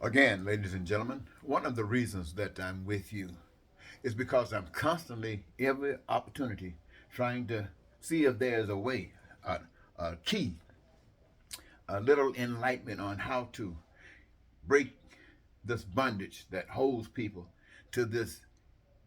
Again, ladies and gentlemen, one of the reasons that I'm with you is because I'm constantly, every opportunity, trying to see if there's a way, a key, a little enlightenment on how to break this bondage that holds people to this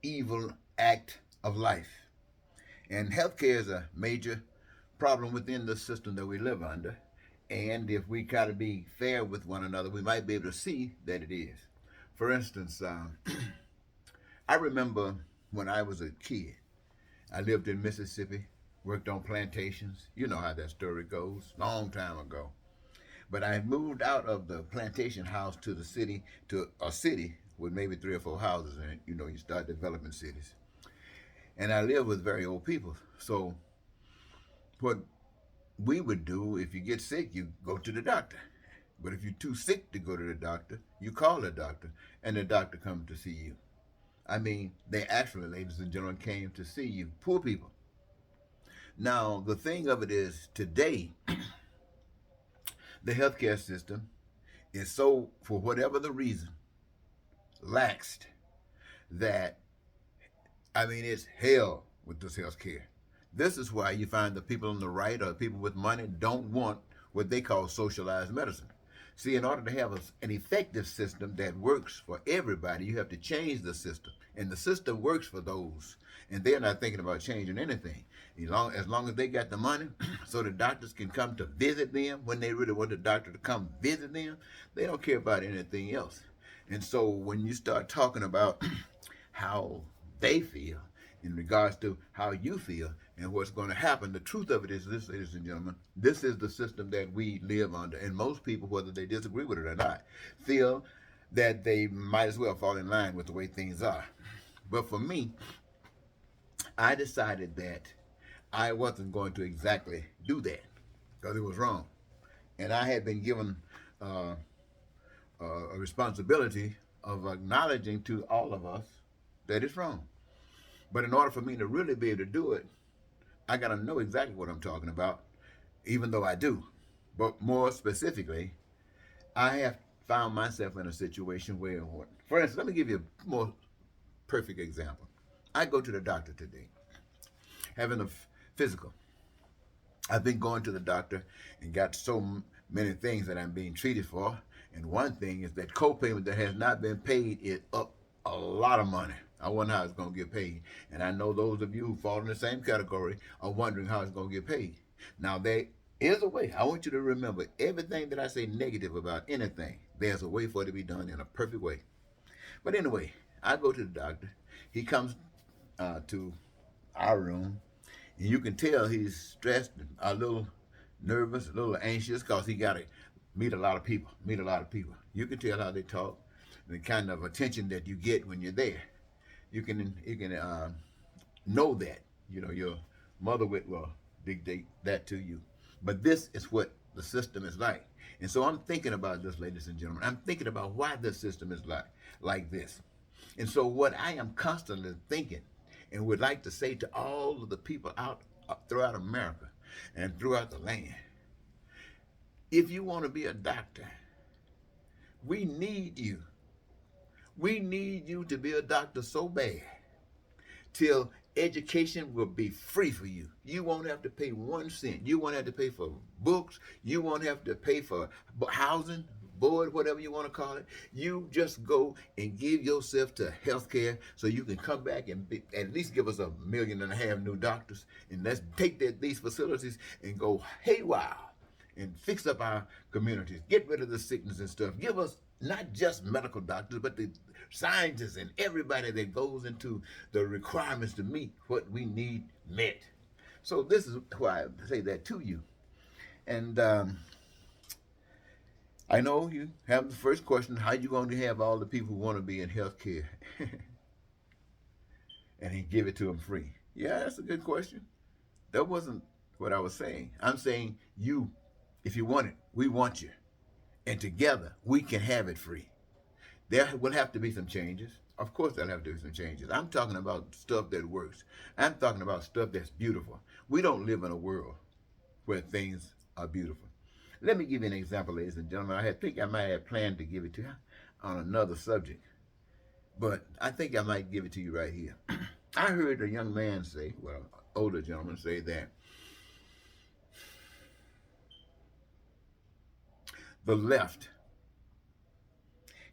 evil act of life. And healthcare is a major problem within the system that we live under. And if we try to be fair with one another, we might be able to see that it is. For instance, I remember when I was a kid, I lived in Mississippi, worked on plantations. You know how that story goes, long time ago. But I moved out of the plantation house to the city, to a city with maybe three or four houses in it. You know, you start developing cities. And I lived with very old people. So what we would do, if you get sick, you go to the doctor. But if you're too sick to go to the doctor, you call the doctor, and the doctor comes to see you. I mean, they actually, ladies and gentlemen, came to see you. Poor people. Now, the thing of it is, today, the healthcare system is so, for whatever the reason, laxed that, I mean, it's hell with this healthcare. This is why you find the people on the right or people with money don't want what they call socialized medicine. See, in order to have an effective system that works for everybody, you have to change the system. And the system works for those. And they're not thinking about changing anything. As long as they got the money, so the doctors can come to visit them when they really want the doctor to come visit them, they don't care about anything else. And so when you start talking about how they feel in regards to how you feel and what's going to happen, the truth of it is this, ladies and gentlemen, this is the system that we live under. And most people, whether they disagree with it or not, feel that they might as well fall in line with the way things are. But for me, I decided that I wasn't going to exactly do that because it was wrong. And I had been given uh, a responsibility of acknowledging to all of us that it's wrong. But in order for me to really be able to do it, I got to know exactly what I'm talking about, even though I do. But more specifically, I have found myself in a situation where, for instance, let me give you a more perfect example. I go to the doctor today, having a physical. I've been going to the doctor and got so many things that I'm being treated for. And one thing is that copayment that has not been paid is up a lot of money. I wonder how it's going to get paid. And I know those of you who fall in the same category are wondering how it's going to get paid. Now, there is a way. I want you to remember everything that I say negative about anything, there's a way for it to be done in a perfect way. But anyway, I go to the doctor. He comes to our room, and you can tell he's stressed, a little nervous, a little anxious, because he got to meet a lot of people. You can tell how they talk, the kind of attention that you get when you're there. You can know that. You know your mother will dictate that to you. But this is what the system is like. And so I'm thinking about this, ladies and gentlemen. I'm thinking about why the system is like this. And so what I am constantly thinking and would like to say to all of the people out throughout America and throughout the land, if you want to be a doctor, we need you. We need you to be a doctor so bad till education will be free for you. You won't have to pay 1 cent. You won't have to pay for books. You won't have to pay for housing, board, whatever you want to call it. You just go and give yourself to healthcare so you can come back and at least give us 1.5 million new doctors. And let's take these facilities and go haywire and fix up our communities. Get rid of the sickness and stuff. Give us not just medical doctors, but the scientists and everybody that goes into the requirements to meet what we need met. So this is why I say that to you. And I know you have the first question, how you going to have all the people who want to be in healthcare and he give it to them free? Yeah, that's a good question. That wasn't what I was saying. I'm saying you, if you want it, we want you. And together we can have it free. There will have to be some changes. Of course, there'll have to be some changes. I'm talking about stuff that works. I'm talking about stuff that's beautiful. We don't live in a world where things are beautiful. Let me give you an example, ladies and gentlemen. think I might have planned to give it to you on another subject, but I think I might give it to you right here. I heard a young man say, well, older gentleman say that the left,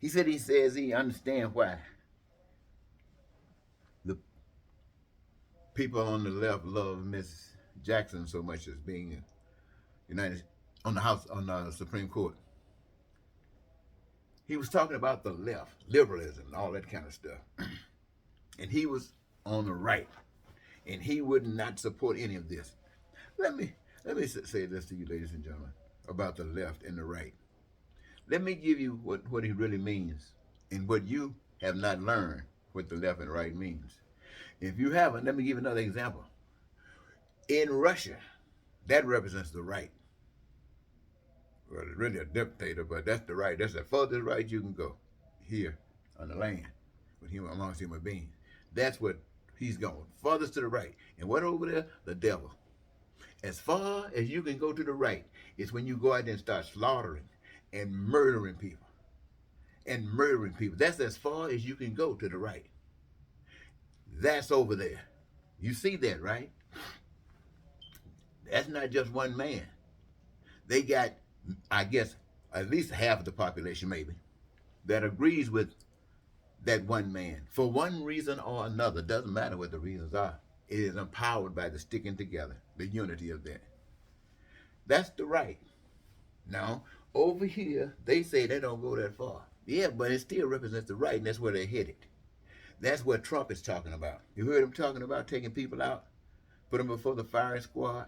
he says he understands why the people on the left love Miss Jackson so much as being United on the Supreme Court. He was talking about the left, liberalism, and all that kind of stuff. And he was on the right, and he would not support any of this. Let me say this to you, ladies and gentlemen, about the left and the right. Let me give you what he really means, and what you have not learned what the left and right means. If you haven't, let me give you another example. In Russia, that represents the right. Well, it's really a dictator, but that's the right. That's the furthest right you can go here on the land with him amongst human beings. That's what he's going, furthest to the right. And what over there? The devil. As far as you can go to the right is when you go out there and start slaughtering and murdering people. That's as far as you can go to the right. That's over there. You see that, right? That's not just one man. They got, I guess, at least half of the population maybe, that agrees with that one man. For one reason or another, doesn't matter what the reasons are, it is empowered by the sticking together, the unity of that. That's the right. Now, over here, they say they don't go that far. Yeah, but it still represents the right, and that's where they're headed. That's what Trump is talking about. You heard him talking about taking people out, put them before the firing squad.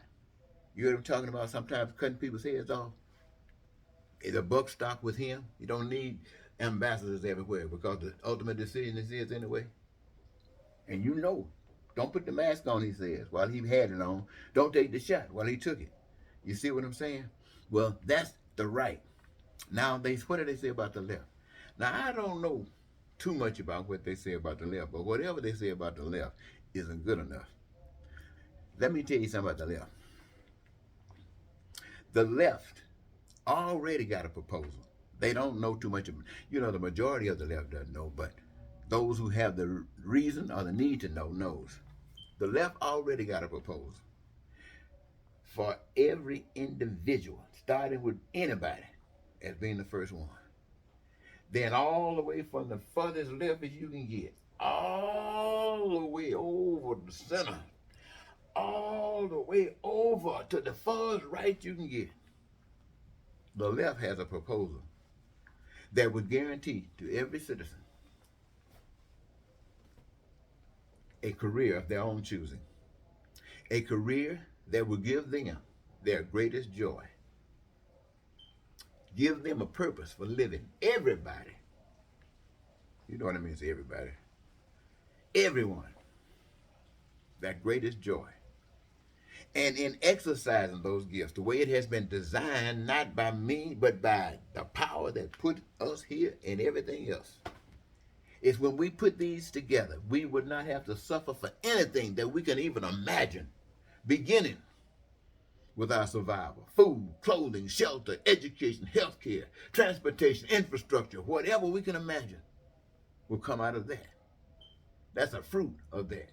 You heard him talking about sometimes cutting people's heads off. The buck stop with him. You don't need ambassadors everywhere because the ultimate decision is his anyway. And you know, don't put the mask on, he says, while he had it on. Don't take the shot while he took it. You see what I'm saying? Well, that's the right. Now, what do they say about the left? Now, I don't know too much about what they say about the left, but whatever they say about the left isn't good enough. Let me tell you something about the left. The left already got a proposal. They don't know too much of it. You know, the majority of the left doesn't know, but those who have the reason or the need to know knows. The left already got a proposal for every individual, starting with anybody as being the first one. Then all the way from the furthest left as you can get, all the way over the center, all the way over to the farthest right you can get. The left has a proposal that would guarantee to every citizen a career of their own choosing, a career that will give them their greatest joy, give them a purpose for living. Everybody, you know what I mean, say everybody, everyone, that greatest joy. And in exercising those gifts, the way it has been designed, not by me, but by the power that put us here and everything else, is when we put these together, we would not have to suffer for anything that we can even imagine, beginning with our survival. Food, clothing, shelter, education, healthcare, transportation, infrastructure, whatever we can imagine will come out of that. That's a fruit of that.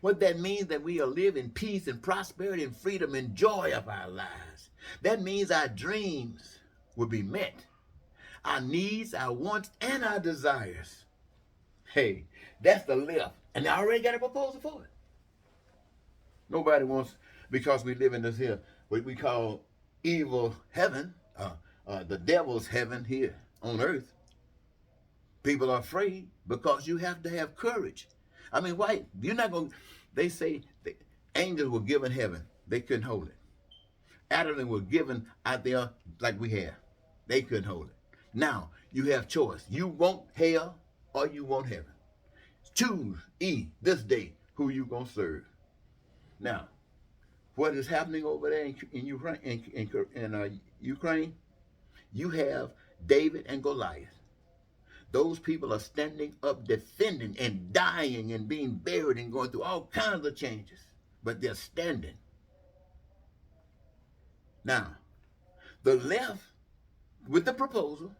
What that means that we will live in peace and prosperity and freedom and joy of our lives. That means our dreams will be met. Our needs, our wants, and our desires. Hey, that's the left. And they already got a proposal for it. Nobody wants, because we live in this here, what we call evil heaven, the devil's heaven here on earth. People are afraid because you have to have courage. I mean, why? You're not going to, they say the angels were given heaven. They couldn't hold it. Adam were given out there like we have. They couldn't hold it. Now, you have choice. You want hell or you want heaven. Choose this day who you going to serve. Now, what is happening over there in Ukraine, you have David and Goliath. Those people are standing up, defending and dying and being buried and going through all kinds of changes. But they're standing. Now, The left with the proposal.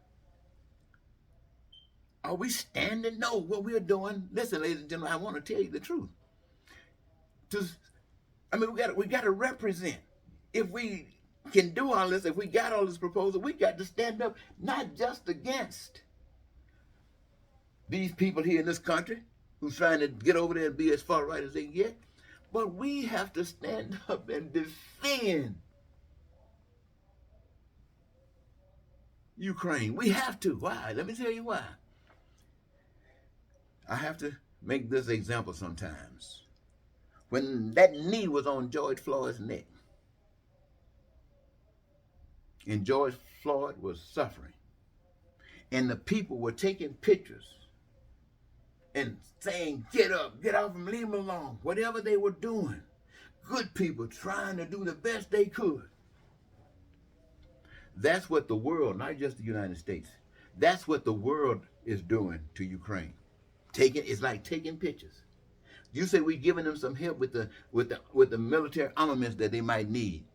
Are we standing? No, what we're doing. Listen, ladies and gentlemen, I want to tell you the truth. We got to represent. If we can do all this, if we got all this proposal, we got to stand up, not just against these people here in this country who's trying to get over there and be as far right as they can get, but we have to stand up and defend Ukraine. We have to. Why? Let me tell you why. I have to make this example sometimes. When that knee was on George Floyd's neck, and George Floyd was suffering, and the people were taking pictures and saying, get up, get off him, leave him alone, whatever they were doing. Good people trying to do the best they could. That's what the world, not just the United States, that's what the world is doing to Ukraine. It's like taking pictures. You say we're giving them some help with the military armaments that they might need.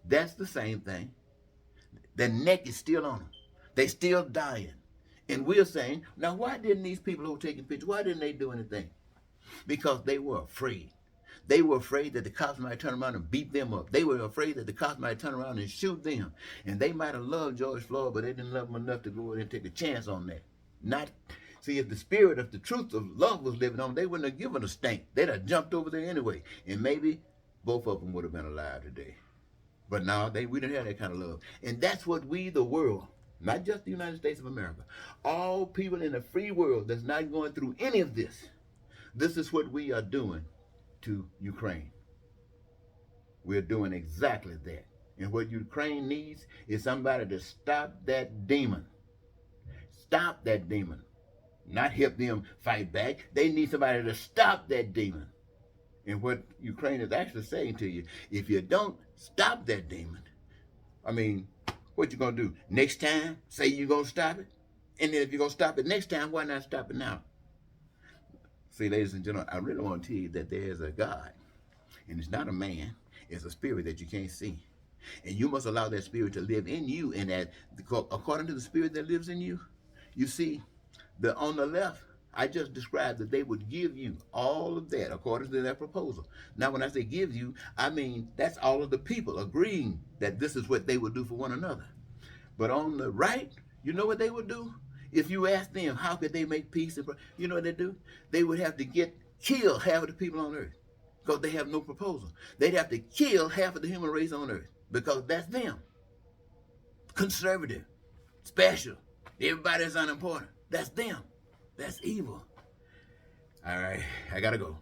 That's the same thing. Their neck is still on them. They still dying. And we're saying, now why didn't these people who were taking pictures, why didn't they do anything? Because they were afraid. They were afraid that the cops might turn around and beat them up. They were afraid that the cops might turn around and shoot them. And they might have loved George Floyd, but they didn't love him enough to go in and take a chance on that. See, if the spirit of the truth of love was living on, they wouldn't have given a stink. They'd have jumped over there anyway. And maybe both of them would have been alive today. But now we didn't have that kind of love. And that's what we, the world, not just the United States of America, all people in the free world that's not going through any of this, this is what we are doing to Ukraine. We're doing exactly that. And what Ukraine needs is somebody to stop that demon. Stop that demon. Not help them fight back. They need somebody to stop that demon. And what Ukraine is actually saying to you, if you don't stop that demon, what you going to do? Next time, say you're going to stop it? And then if you're going to stop it next time, why not stop it now? See, ladies and gentlemen, I really want to tell you that there is a God. And it's not a man. It's a spirit that you can't see. And you must allow that spirit to live in you. And that, according to the spirit that lives in you, you see, on the left, I just described that they would give you all of that according to their proposal. Now, when I say give you, I mean that's all of the people agreeing that this is what they would do for one another. But on the right, you know what they would do? If you ask them how could they make peace, you know what they do? They would have to kill half of the people on earth because they have no proposal. They'd have to kill half of the human race on earth because that's them. Conservative, special, everybody's unimportant. That's them. That's evil. All right, I gotta go.